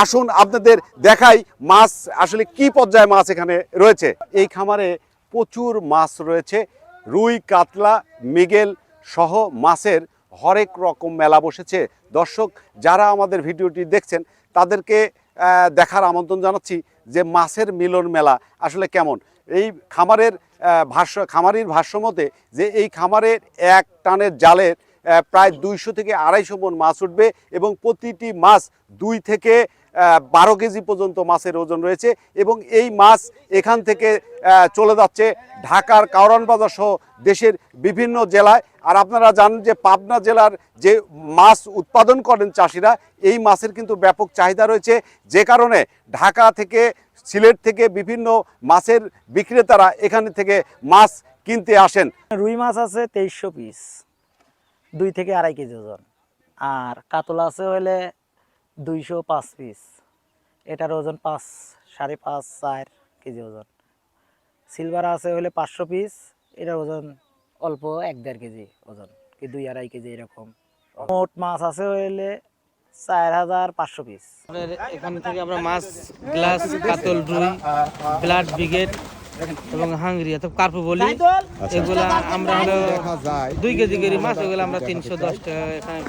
আসুন আপনাদের দেখাই মাছ আসলে কি পর্যায়ে মাছ এখানে রয়েছে। এই খামারে প্রচুর মাছ রয়েছে, রুই, কাতলা, মৃগেল সহ মাছের হরেক রকম মেলা বসেছে। দর্শক যারা আমাদের ভিডিওটি দেখছেন তাদেরকে দেখার আমন্ত্রণ জানাচ্ছি যে মাছের মিলন মেলা আসলে কেমন। এই খামারের খামারির ভাষ্যমতে যে এই খামারের এক টানের জালের প্রায় 200 থেকে 250 মণ মাছ উঠবে এবং প্রতিটি মাছ 2 থেকে 12 কেজি পর্যন্ত মাছের ওজন রয়েছে এবং এই মাছ এখান থেকে চলে যাচ্ছে ঢাকার কারওয়ান বাজার সহ দেশের বিভিন্ন জেলায়। আর আপনারা জানেন যে পাবনা জেলার যে মাছ উৎপাদন করেন চাষিরা, এই মাছের কিন্তু ব্যাপক চাহিদা রয়েছে, যে কারণে ঢাকা থেকে, সিলেট থেকে বিভিন্ন মাছের বিক্রেতারা এখানে থেকে মাছ কিনতে আসেন। রুই মাছ আছে 2300 পিস, 2 থেকে 2.5 কেজি ওজন। আর কাতলা আছে হলে 205 পিস, এটার ওজন 5, 5.5, 4 কেজি ওজন। সিলভার আছে হলে 500 পিস, এটার ওজন অল্প 1-1.5 কেজি ওজন, কি 2-2.5 কেজি এরকম। মোট মাছ আছে হলে 4500 পিস। এখান থেকে আমরা মাছ, গ্লাস, কাতল, রুই, ব্লাড ব্রিগেড এবং হাঙ্গরি অথবা কার্পু বলি, এগুলা আমরা হলো 2 কেজি করে মাছ, এগুলো আমরা 310 টাকা এখানে